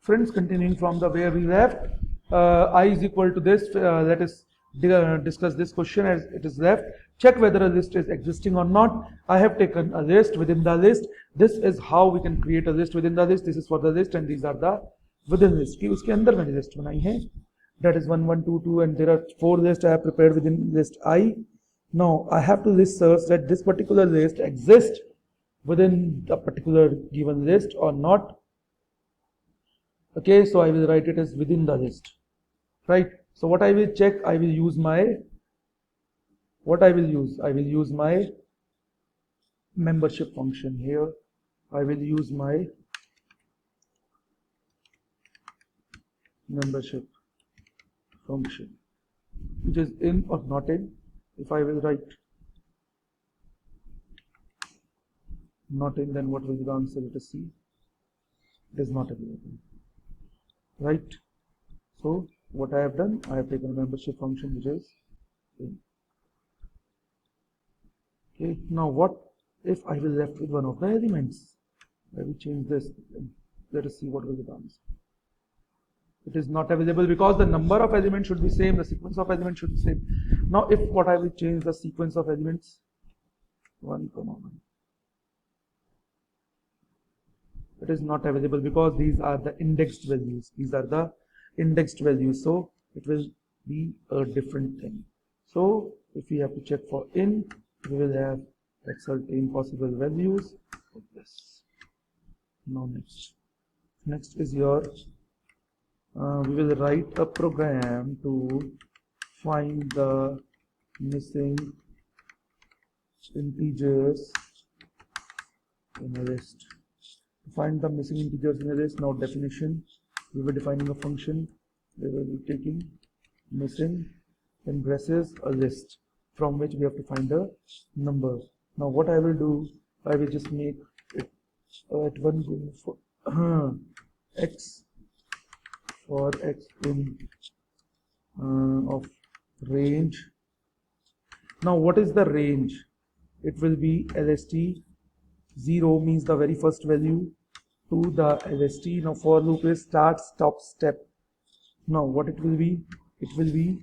Friends, continuing from the where we left, I is equal to this. Let us discuss this question as it is left. Check whether a list is existing or not. I have taken a list within the list. This is how we can create a list within the list. This is for the list and these are the within list. कि उसके अंदर मैंने list बनाई है. That is 1, 1, 2, 2 and there are 4 lists I have prepared within list I. Now I have to list search that this particular list exists within a particular given list or not. Okay, so I will write it as within the list, right? So what I will check, I will use my, what I will use my membership function here. I will use my membership function, which is in or not in. If I will write not in, then what will be the answer? Let us see. It is not available, right? So what I have done, I have taken a membership function which is in. Okay, now what if I will left with one of the elements? I will change this and let us see what will be the answer. It is not available because the number of elements should be same, the sequence of elements should be same. Now if what I will change the sequence of elements 1, 1. It is not available because these are the indexed values. These are the indexed values, so it will be a different thing. So if we have to check for in, we will have certain possible values of this. Now next is your we will write a program to find the missing integers in a list. To find the missing integers in a list, now definition, we were defining a function. We will be taking missing in braces a list from which we have to find a number. Now what I will do, I will just make it at one go for x for x in of range. Now what is the range? It will be LST. 0 means the very first value to the LST. Now for loop is start, stop, step. Now what it will be? It will be,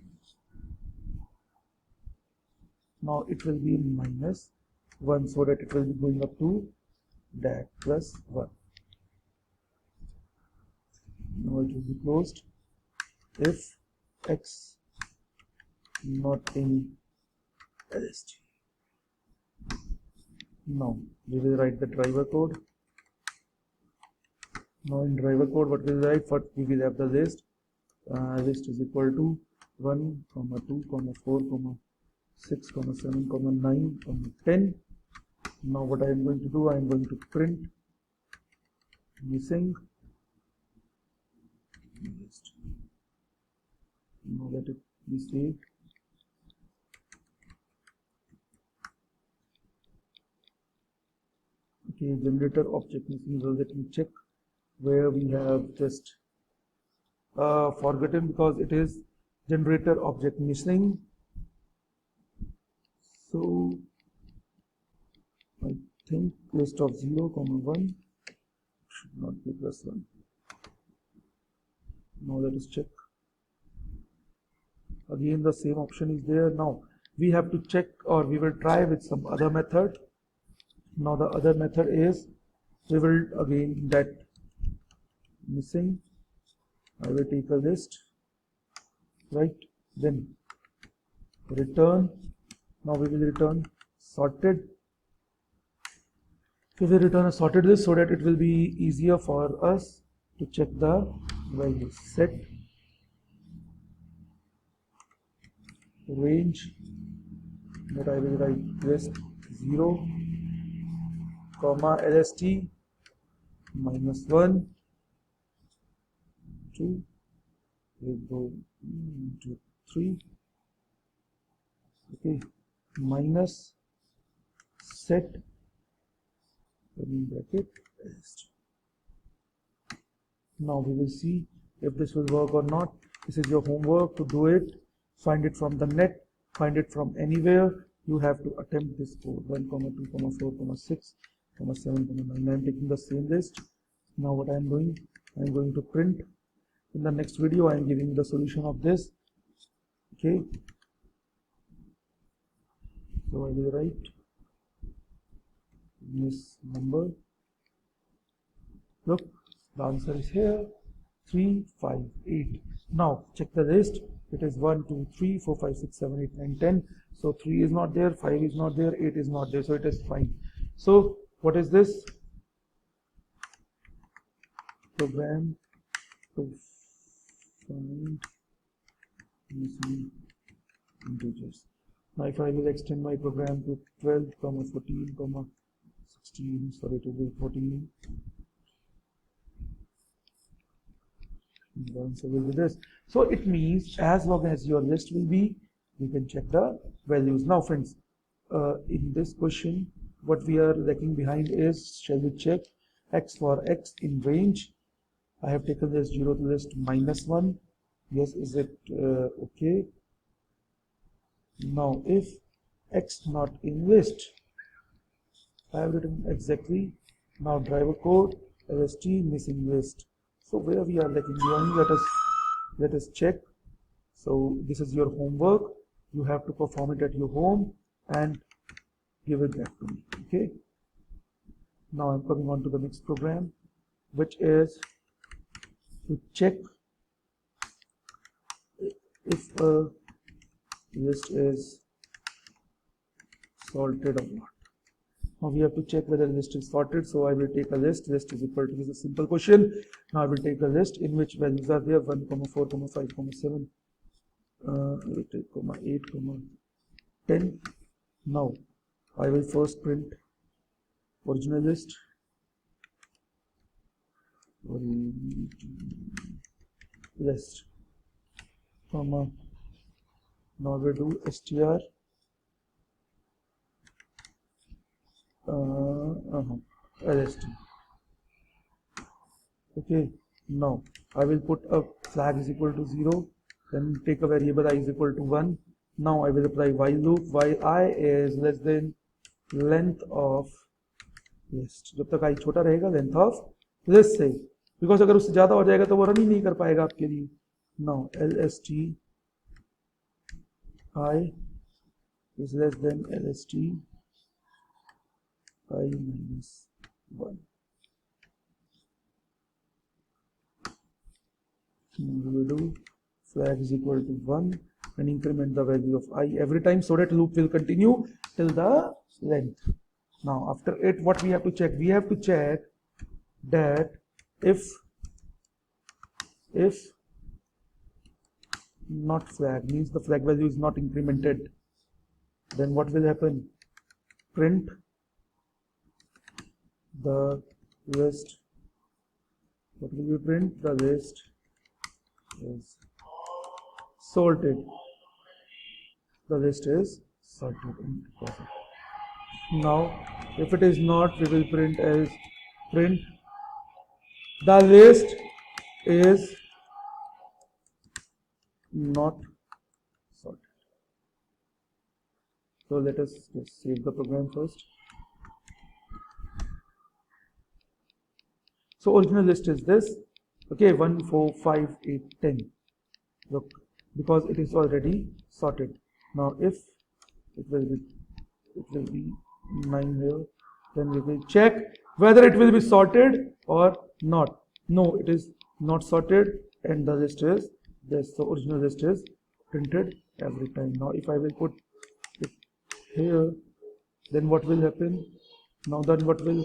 now it will be minus 1, so that it will be going up to that plus 1. Now it will be closed if x not in LST. Now we will write the driver code. Now in driver code, what we will write? First we will have the list. List is equal to 1, 2, 4, 6, 7, 9, 10. Now what I am going to do, I am going to print missing list. Now let it be saved. Okay, generator object missing. So let me check where we have just forgotten, because it is generator object missing. So I think list of 0, 1 should not be plus 1. Now let us check. Again the same option is there. Now we have to check, or we will try with some other method. Now the other method is, we will again that missing, I will take a list, right? Then return. Now we will return sorted. We will return a sorted list so that it will be easier for us to check the values. Set range, that I will write list 0, comma LST minus 1, 2, we go 2, 3, okay, minus set bracket LST. Now we will see if this will work or not. This is your homework to do it. Find it from the net, find it from anywhere. You have to attempt this code. 1, 2, 4, 6, 7, 9. I am taking the same list. Now what I am doing, I'm going to print. In the next video I am giving you the solution of this. Okay, so I will write this number. Look, the answer is here, 3, 5, 8. Now check the list. It is 1, 2, 3, 4, 5, 6, 7, 8, 9, 10. So 3 is not there, 5 is not there, 8 is not there, so it is fine. So what is this? Program to find missing integers. Now if I will extend my program to 12, 14, 16, sorry, it will be 14. The answer will be this. So it means as long as your list will be, you can check the values. Now friends, in this question, what we are lacking behind is, shall we check x for x in range? I have taken this 0 to list -1. Yes, is it okay? Now if x not in list, I have written exactly. Now driver code lst missing list. So where we are lacking behind, let us check. So this is your homework. You have to perform it at your home and give it back to me. Okay. Now I'm coming on to the next program, which is to check if a list is sorted or not. Now we have to check whether the list is sorted. So I will take a list. List is equal to, this is a simple question. Now I will take a list in which values are there, 1, 4, 5, 7, 8, 8, 10. Now I will first print original list. List, comma. Now we do str lst. Okay, now I will put a flag is equal to 0, then take a variable I is equal to 1. Now I will apply while loop, while I is less than length of list. जब तक I छोटा रहेगा length of list से, because अगर उससे ज़्यादा हो जाएगा तो वो रन ही नहीं कर पाएगा आपके लिए. Now lst I is less than lst I minus 1. We will do flag is equal to 1 and increment the value of I every time, so that loop will continue till the length. Now after it, what we have to check? We have to check that if not flag means the flag value is not incremented, then what will happen? Print the list. What will you print? The list is sorted. The list is sorted. Now if it is not, we will print as print the list is not sorted. So let us just save the program first. So original list is this. Okay, 1, 4, 5, 8, 10. Look, because it is already sorted. Now if it will be 9 here, then we will check whether it will be sorted or not. No, it is not sorted and the list is this. So original list is printed every time. Now if I will put it here, then what will happen? Now then what will